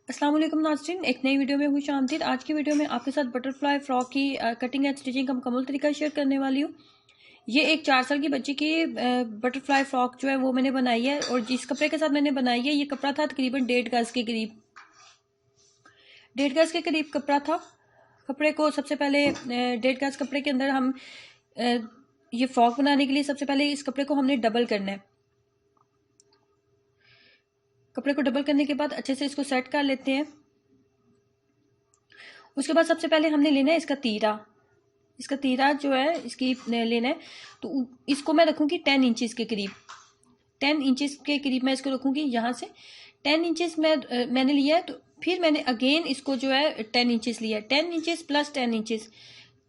अस्सलाम वालेकुम नाज़रीन, एक नई वीडियो में खुश आमदीद। आज की वीडियो में आपके साथ बटरफ्लाई फ्रॉक की कटिंग एंड स्टिचिंग का मुकम्मल तरीका शेयर करने वाली हूँ। ये एक 4 साल की बच्ची की बटरफ्लाई फ्रॉक जो है वो मैंने बनाई है, और जिस कपड़े के साथ मैंने बनाई है ये कपड़ा था तकरीबन 1.5 गज के करीब, 1.5 गज के करीब कपड़ा था। कपड़े को सबसे पहले 1.5 गज कपड़े के अंदर हम ये फ्रॉक बनाने के लिए सबसे पहले इस कपड़े को हमने डबल करना है। कपड़े को डबल करने के बाद अच्छे से इसको सेट कर लेते हैं। उसके बाद सबसे पहले हमने लेना है इसका तीरा। इसका तीरा जो है इसकी लेना है, तो इसको मैं रखूंगी 10 इंचेस के करीब। 10 इंचेस के करीब मैं इसको रखूंगी। यहाँ से 10 इंचेस मैंने लिया है, तो फिर मैंने अगेन इसको जो है 10 इंचेस लिया है। 10 इंचेस प्लस 10 इंचेस,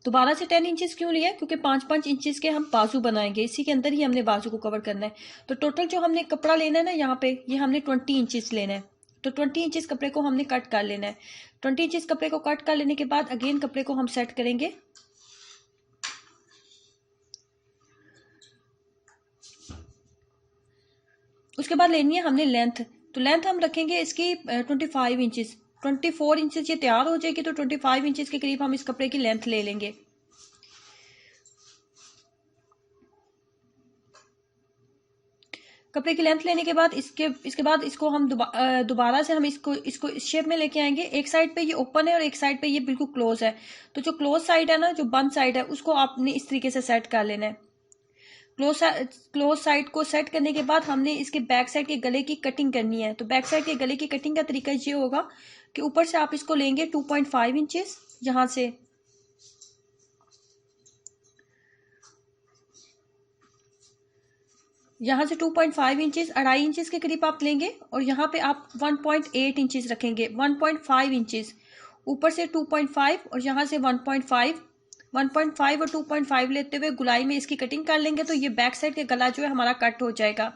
दोबारा से 10 इंचेस क्यों लिया है? क्योंकि 5-5 इंचेस के हम बाजू बनाएंगे, इसी के अंदर ही हमने बाजू को कवर करना है। तो टोटल जो हमने कपड़ा लेना है ना, यहाँ पे ये हमने 20 इंचेस लेना है। तो 20 इंचेस कपड़े को हमने कट कर लेना है। 20 इंचेस कपड़े को कट कर लेने के बाद अगेन कपड़े को हम सेट करेंगे। उसके बाद लेनी है हमने लेंथ। तो लेंथ हम रखेंगे इसकी 25 इंचेस। 24 इंचेस ये तैयार हो जाएगी, तो 25 इंचेस के करीब हम इस कपड़े की लेंथ ले लेंगे। कपड़े की लेंथ लेने के बाद इसके बाद इसको हम दोबारा से हम इसको इसको इस शेप में लेके आएंगे। एक साइड पे ये ओपन है और एक साइड पे ये बिल्कुल क्लोज है। तो जो क्लोज साइड है ना, जो बंद साइड है, उसको आपने इस तरीके से सेट कर लेना है। क्लोज साइड को सेट करने के बाद हमने इसके बैक साइड के गले की कटिंग करनी है। तो बैक साइड के गले की कटिंग का तरीका ये होगा कि ऊपर से आप इसको लेंगे 2.5 इंचेस, यहां से यहाँ से 2.5 इंचेस, 2.5 इंचेस के करीब आप लेंगे, और यहाँ पे आप 1.8 इंचेस रखेंगे। 1.5 इंचेस ऊपर से 2.5, और यहाँ से 1.5 और 2.5 लेते हुए गुलाई में इसकी कटिंग कर लेंगे। तो ये बैक साइड का गला जो है हमारा कट हो जाएगा।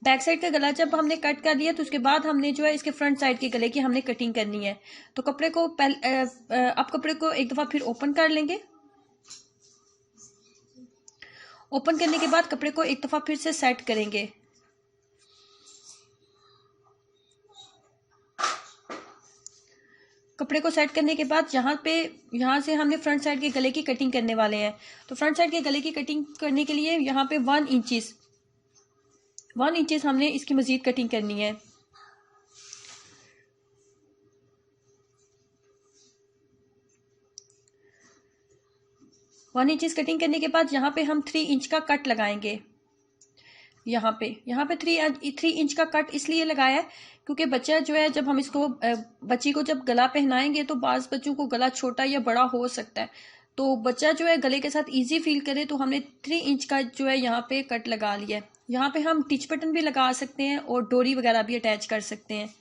बैक साइड का गला जब हमने कट कर लिया, तो उसके बाद हमने जो है इसके फ्रंट साइड के गले की हमने कटिंग करनी है। तो कपड़े को अब कपड़े को एक दफा फिर ओपन कर लेंगे। ओपन करने के बाद कपड़े को एक दफा फिर से सेट करेंगे। कपड़े को सेट करने के बाद यहाँ से हमने फ्रंट साइड के गले की कटिंग करने वाले हैं। तो फ्रंट साइड के गले की कटिंग करने के लिए यहाँ पे 1 इंचेस हमने इसकी मजीद कटिंग करनी है। वन इंचेस कटिंग करने के बाद यहाँ पे हम 3 इंच का कट लगाएंगे। यहाँ पे 3 इंच का कट इसलिए लगाया है क्योंकि बच्चा जो है, जब हम इसको बच्ची को जब गला पहनाएंगे तो बाज बच्चों को गला छोटा या बड़ा हो सकता है। तो बच्चा जो है गले के साथ इजी फील करे, तो हमने 3 इंच का जो है यहाँ पे कट लगा लिया है। यहाँ पे हम टिच बटन भी लगा सकते हैं और डोरी वगैरह भी अटैच कर सकते हैं।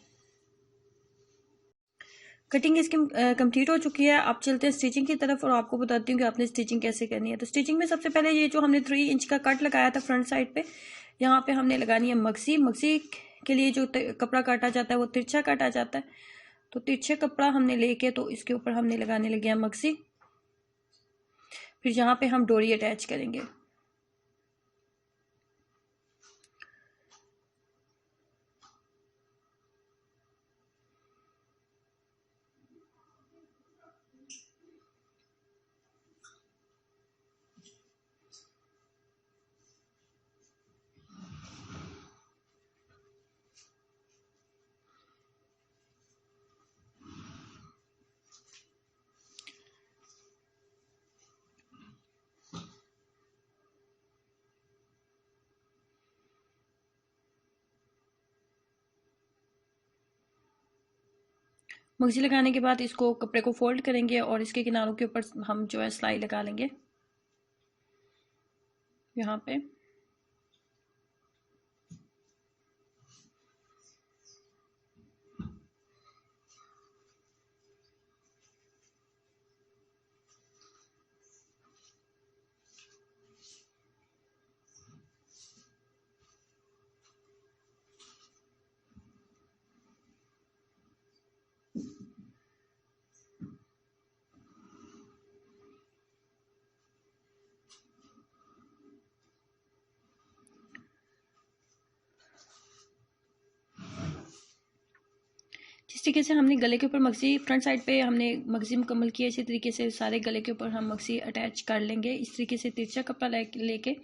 कटिंग इसकी कंप्लीट हो चुकी है। आप चलते हैं स्टिचिंग की तरफ और आपको बताती हूँ कि आपने स्टिचिंग कैसे करनी है। तो स्टिचिंग में सबसे पहले ये जो हमने 3 इंच का कट लगाया था फ्रंट साइड पे, यहाँ पे हमने लगानी है मक्सी। मक्सी के लिए जो कपड़ा काटा जाता है वो तिरछा काटा जाता है। तो तिरछे कपड़ा हमने लेके तो इसके ऊपर हमने लगाने लगे हैं मक्सी। फिर यहाँ पे हम डोरी अटैच करेंगे। मक्सी लगाने के बाद इसको कपड़े को फोल्ड करेंगे और इसके किनारों के ऊपर हम जो है सिलाई लगा लेंगे यहाँ पे। तरीके से हमने गले के ऊपर मगजी फ्रंट साइड पे हमने मगजी मुकम्मल किया। इसी तरीके से सारे गले के ऊपर हम मगजी अटैच कर लेंगे। इस तरीके से तिरछा कपड़ा लेके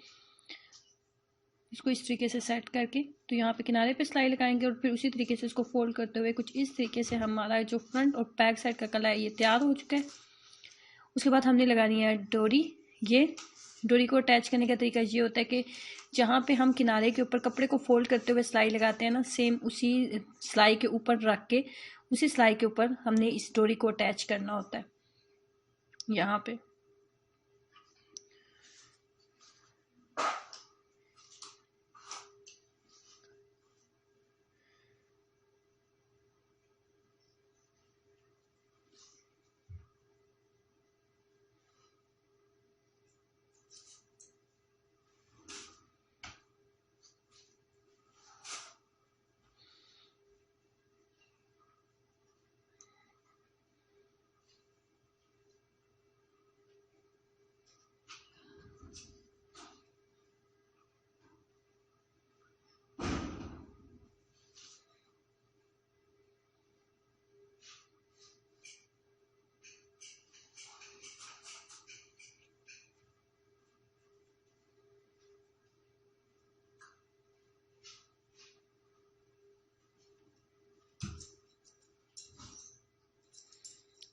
इसको इस तरीके से सेट करके तो यहाँ पे किनारे पे सिलाई लगाएंगे और फिर उसी तरीके से इसको फोल्ड करते हुए कुछ इस तरीके से हमारा जो फ्रंट और बैक साइड का गला है ये तैयार हो चुका है। उसके बाद हमने लगानी है डोरी। ये डोरी को अटैच करने का तरीका ये होता है कि जहाँ पे हम किनारे के ऊपर कपड़े को फोल्ड करते हुए सिलाई लगाते हैं ना, सेम उसी सिलाई के ऊपर रख के उसी सिलाई के ऊपर हमने इस डोरी को अटैच करना होता है यहाँ पे।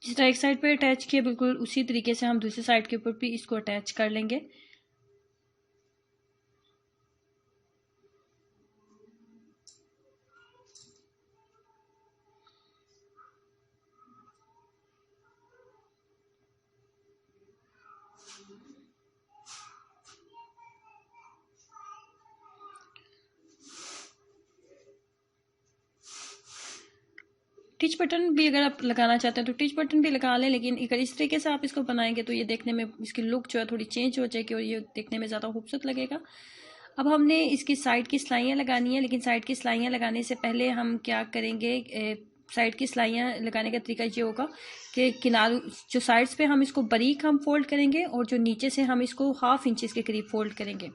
जिस तरह एक साइड पे अटैच किया बिल्कुल उसी तरीके से हम दूसरी साइड के ऊपर भी इसको अटैच कर लेंगे। टिच बटन भी अगर आप लगाना चाहते हैं तो टिच बटन भी लगा लें, लेकिन अगर इस तरीके से आप इसको बनाएंगे तो ये देखने में इसकी लुक जो है थोड़ी चेंज हो जाएगी और ये देखने में ज़्यादा खूबसूरत लगेगा। अब हमने इसकी साइड की सिलाइयाँ लगानी है, लेकिन साइड की सिलाइयाँ लगाने से पहले हम क्या करेंगे, साइड की सिलाइयाँ लगाने का तरीका ये होगा कि किनारों जो साइड्स पे हम इसको बारीक हम फोल्ड करेंगे और जो नीचे से हम इसको 1/2 इंच के करीब फोल्ड करेंगे।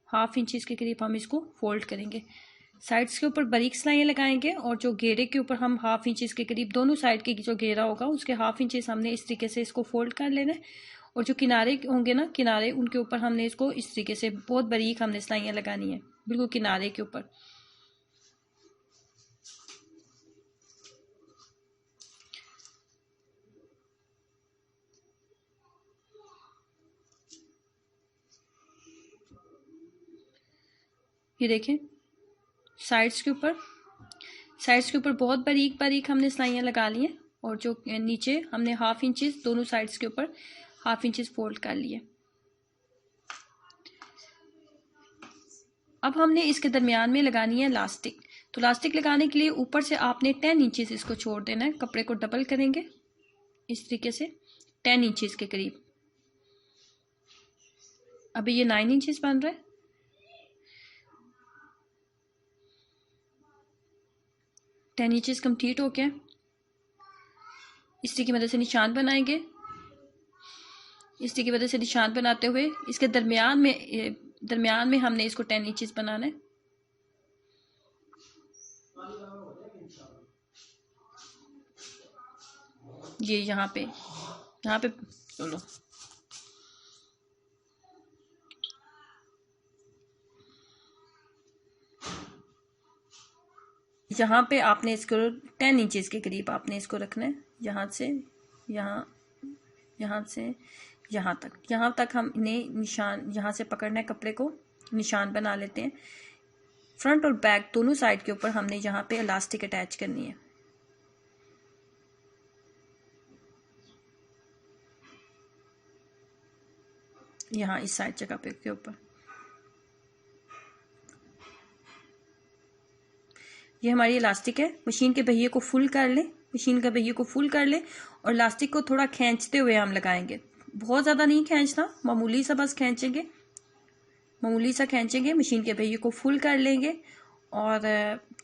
1/2 इंच के करीब हम इसको फोल्ड करेंगे। साइड्स के ऊपर बारीक सिलाइयाँ लगाएंगे और जो घेरे के ऊपर हम 1/2 इंच के करीब दोनों साइड के जो घेरा होगा उसके 1/2 इंच हमने इस तरीके से इसको फोल्ड कर लेना है। और जो किनारे होंगे ना, किनारे उनके ऊपर हमने इसको इस तरीके से बहुत बारीक हमने सिलाइयाँ लगानी है बिल्कुल किनारे के ऊपर। ये देखें साइड्स के ऊपर बहुत बारीक बारीक हमने सिलाइयाँ लगा ली हैं और जो नीचे हमने 1/2 इंच दोनों साइड्स के ऊपर 1/2 इंच फोल्ड कर लिए। अब हमने इसके दरमियान में लगानी है इलास्टिक। तो इलास्टिक लगाने के लिए ऊपर से आपने 10 इंचेस इसको छोड़ देना है। कपड़े को डबल करेंगे इस तरीके से 10 इंचेस के करीब। अभी ये 9 इंचेस बन रहा है। 10 इंचेस कंप्लीट हो गया। इसी की मदद से निशान बनाएंगे। इसी की वजह से निशान बनाते हुए इसके दरमियान में हमने इसको 10 इंचेस बनाना है। ये यहाँ पे चलो यहाँ पे आपने इसको 10 इंचेस के करीब आपने इसको रखना है। यहाँ से यहाँ से यहाँ तक हमने निशान यहाँ से पकड़ना है, कपड़े को निशान बना लेते हैं। फ्रंट और बैक दोनों साइड के ऊपर हमने यहाँ पे इलास्टिक अटैच करनी है। यहाँ इस साइड जगह पे के ऊपर ये हमारी इलास्टिक है। मशीन के पहिए को फुल कर लें, और इलास्टिक को थोड़ा खींचते हुए हम लगाएंगे। बहुत ज़्यादा नहीं खींचना, मामूली सा बस खींचेंगे, मशीन के पहिए को फुल कर लेंगे और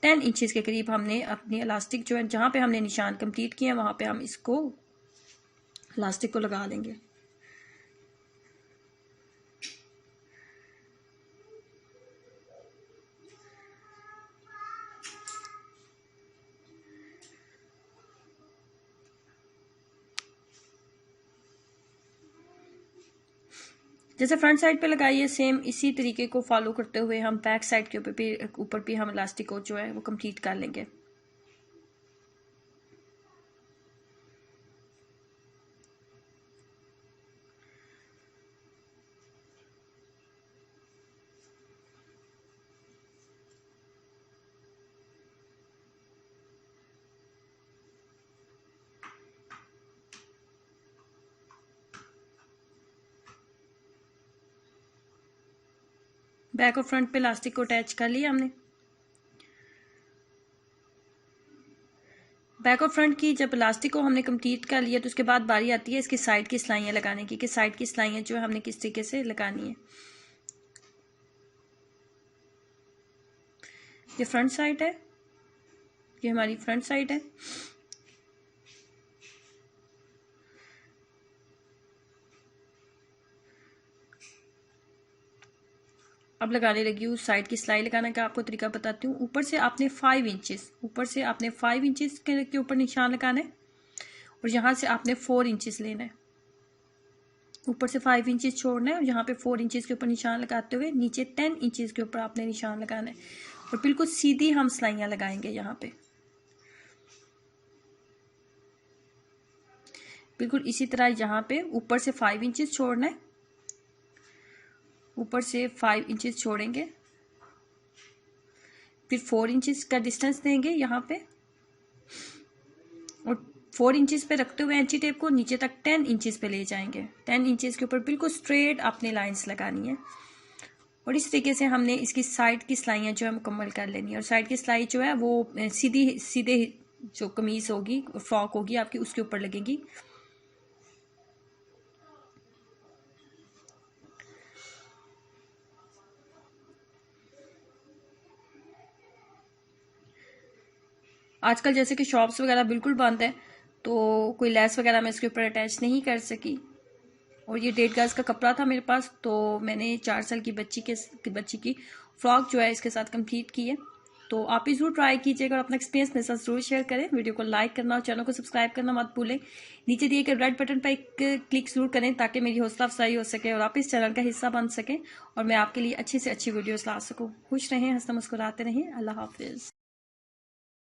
10 इंचेस के करीब हमने अपनी इलास्टिक जो है जहाँ पे हमने निशान कंप्लीट किए हैं वहाँ पे हम इसको इलास्टिक को लगा लेंगे। जैसे फ्रंट साइड पे लगाई है सेम इसी तरीके को फॉलो करते हुए हम बैक साइड के ऊपर भी हम इलास्टिक को जो है वो कंप्लीट कर लेंगे। बैक और फ्रंट पे इलास्टिक को अटैच कर लिया हमने। बैक और फ्रंट की जब इलास्टिक को हमने कंप्लीट कर लिया तो उसके बाद बारी आती है इसकी साइड की सिलाइयाँ लगाने की, कि साइड की सिलाइयाँ जो है हमने किस तरीके से लगानी है। ये फ्रंट साइड है, ये हमारी फ्रंट साइड है। अब लगाने लगी हूँ साइड की सिलाई लगाने का आपको तरीका बताती हूँ। ऊपर से आपने 5 इंचेस के ऊपर निशान लगाना है और यहाँ से आपने 4 इंचेस लेना है। ऊपर से 5 इंचेस छोड़ना है और यहाँ पे 4 इंचेस के ऊपर निशान लगाते हुए नीचे 10 इंचेस के ऊपर आपने निशान लगाना है और बिल्कुल सीधी हम सिलाइयाँ लगाएंगे। यहाँ पे बिल्कुल इसी तरह यहाँ पे ऊपर से 5 इंचेस छोड़ना है, ऊपर से 5 इंचेस छोड़ेंगे, फिर 4 इंचेस का डिस्टेंस देंगे यहाँ पे और 4 इंचेस पे रखते हुए एंची टेप को नीचे तक 10 इंचेस पे ले जाएंगे। 10 इंचेस के ऊपर बिल्कुल स्ट्रेट आपने लाइंस लगानी है और इस तरीके से हमने इसकी साइड की सिलाइयाँ जो है मुकम्मल कर लेनी है। और साइड की सिलाई जो है वो सीधे जो कमीज होगी, फ्रॉक होगी आपकी, उसके ऊपर लगेगी। आजकल जैसे कि शॉप्स वगैरह बिल्कुल बंद है तो कोई लेस वगैरह मैं इसके ऊपर अटैच नहीं कर सकी और ये 1.5 गज का कपड़ा था मेरे पास तो मैंने 4 साल की बच्ची की फ्रॉक जो है इसके साथ कंप्लीट की है। तो आप भी जरूर ट्राई कीजिएगा और अपना एक्सपीरियंस मेरे साथ जरूर शेयर करें। वीडियो को लाइक करना और चैनल को सब्सक्राइब करना मत भूलें। नीचे दिए गए रेड बटन पर एक क्लिक जरूर करें ताकि मेरी हौसला अफजाई हो सके और आप इस चैनल का हिस्सा बन सकें और मैं आपके लिए अच्छी से अच्छी वीडियोस ला सकूं। खुश रहें, हंसना मुस्कुराते रहें। अल्लाह हाफिज।